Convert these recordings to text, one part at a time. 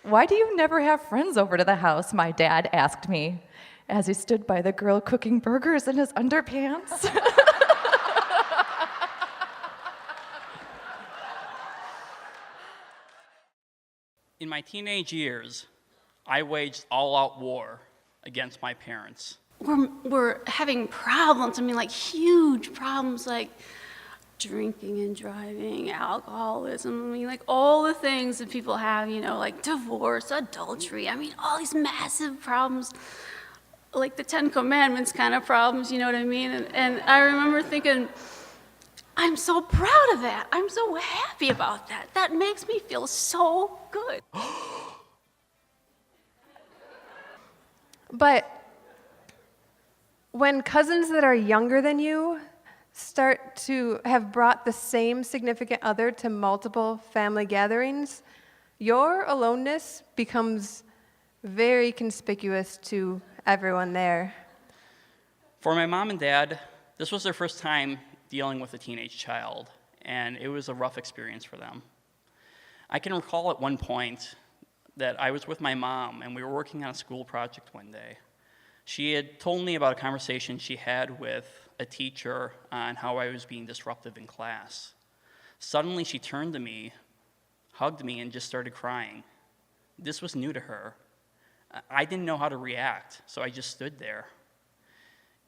"Why do you never have friends over to the house?" my dad asked me as he stood by the grill cooking burgers in his underpants. In my teenage years, I waged all-out war against my parents. We're having problems. I mean, like huge problems, like drinking and driving, alcoholism. I mean, like all the things that people have, you know, like divorce, adultery. I mean, all these massive problems, like the Ten Commandments kind of problems, you know what I mean? And I remember thinking, I'm so proud of that. I'm so happy about that. That makes me feel so good. But when cousins that are younger than you start to have brought the same significant other to multiple family gatherings, your aloneness becomes very conspicuous to everyone there. For my mom and dad, this was their first time dealing with a teenage child, and it was a rough experience for them. I can recall at one point that I was with my mom, and we were working on a school project one day. She had told me about a conversation she had with a teacher on how I was being disruptive in class. Suddenly, she turned to me, hugged me, and just started crying. This was new to her. I didn't know how to react, so I just stood there.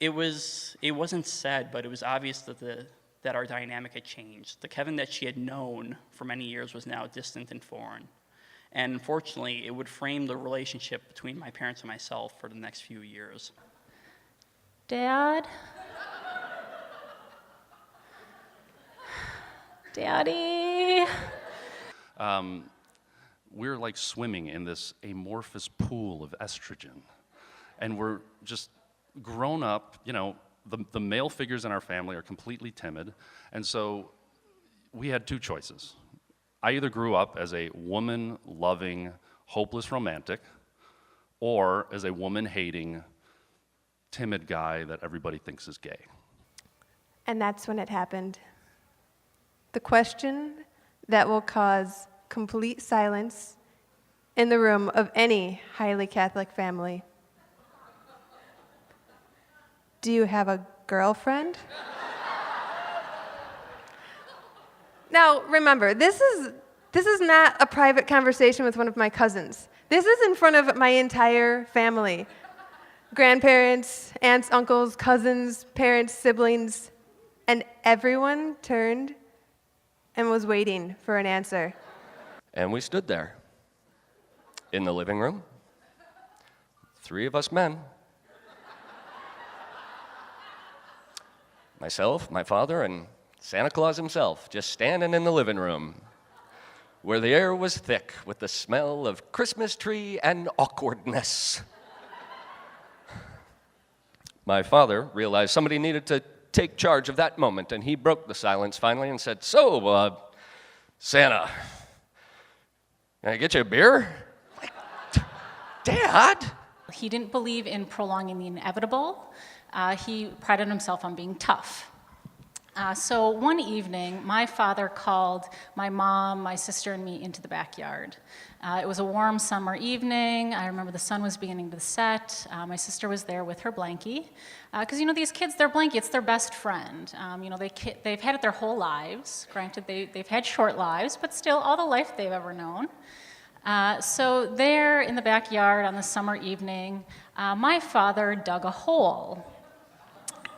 It wasn't said, but it was obvious that our dynamic had changed. The Kevin that she had known for many years was now distant and foreign. And unfortunately, it would frame the relationship between my parents and myself for the next few years. Dad? Daddy? We're like swimming in this amorphous pool of estrogen. And we're just grown up, you know, the male figures in our family are completely timid. And so we had two choices. I either grew up as a woman-loving, hopeless romantic, or as a woman-hating, timid guy that everybody thinks is gay. And that's when it happened. The question that will cause complete silence in the room of any highly Catholic family. Do you have a girlfriend? Now, remember, this is not a private conversation with one of my cousins. This is in front of my entire family. Grandparents, aunts, uncles, cousins, parents, siblings, and everyone turned and was waiting for an answer. And we stood there in the living room, 3 of us men. Myself, my father, and Santa Claus himself, just standing in the living room, where the air was thick with the smell of Christmas tree and awkwardness. My father realized somebody needed to take charge of that moment, and he broke the silence finally and said, "So, Santa, can I get you a beer?" Like, Dad? He didn't believe in prolonging the inevitable. He prided himself on being tough. So one evening, my father called my mom, my sister, and me into the backyard. It was a warm summer evening. I remember the sun was beginning to set. My sister was there with her blankie. Because, you know, these kids, their blankie, it's their best friend. You know, they've had it their whole lives. Granted, they've had short lives, but still all the life they've ever known. So there in the backyard on the summer evening, my father dug a hole.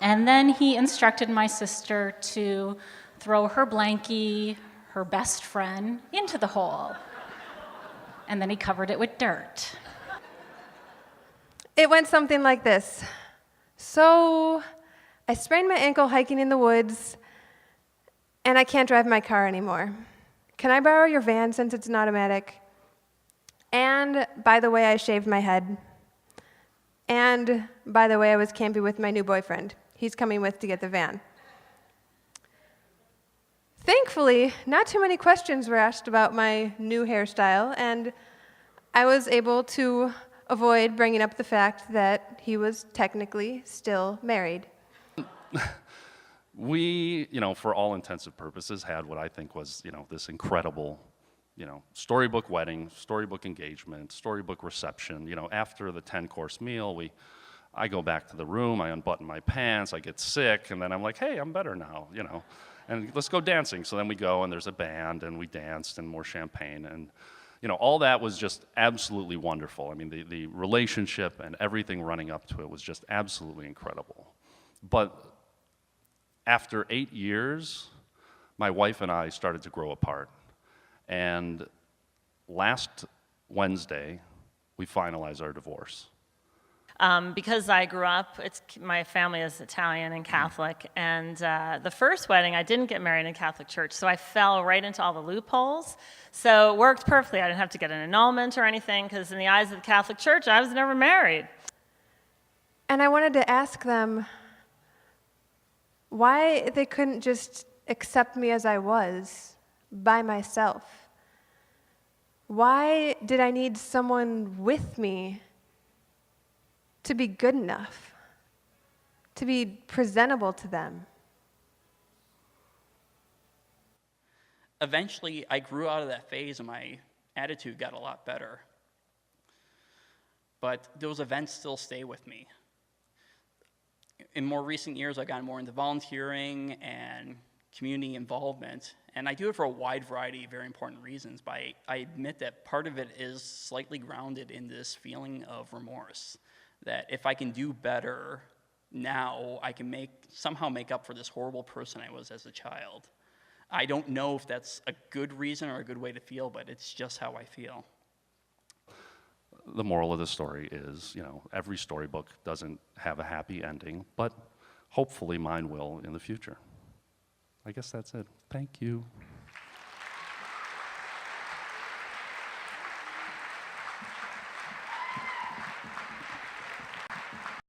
And then he instructed my sister to throw her blankie, her best friend, into the hole. And then he covered it with dirt. It went something like this. So, I sprained my ankle hiking in the woods, and I can't drive my car anymore. Can I borrow your van since it's an automatic? And, by the way, I shaved my head. And, by the way, I was camping with my new boyfriend. He's coming with to get the van. Thankfully, not too many questions were asked about my new hairstyle, and I was able to avoid bringing up the fact that he was technically still married. We, you know, for all intensive purposes, had what I think was, you know, this incredible storybook wedding, storybook engagement, storybook reception. After the 10-course meal, I go back to the room, I unbutton my pants, I get sick, and then I'm like, hey, I'm better now, and let's go dancing. So then we go, and there's a band, and we danced, and more champagne, and all that was just absolutely wonderful. I mean, the relationship and everything running up to it was just absolutely incredible. But after 8 years, my wife and I started to grow apart. And last Wednesday, we finalized our divorce. Because I grew up, my family is Italian and Catholic, and the first wedding, I didn't get married in a Catholic church, so I fell right into all the loopholes. So it worked perfectly. I didn't have to get an annulment or anything, because in the eyes of the Catholic Church, I was never married. And I wanted to ask them why they couldn't just accept me as I was, by myself. Why did I need someone with me to be good enough, to be presentable to them? Eventually, I grew out of that phase and my attitude got a lot better. But those events still stay with me. In more recent years, I've gotten more into volunteering and community involvement, and I do it for a wide variety of very important reasons, but I admit that part of it is slightly grounded in this feeling of remorse, that if I can do better now, I can somehow make up for this horrible person I was as a child. I don't know if that's a good reason or a good way to feel, but it's just how I feel. The moral of the story is, every storybook doesn't have a happy ending, but hopefully mine will in the future. I guess that's it. Thank you.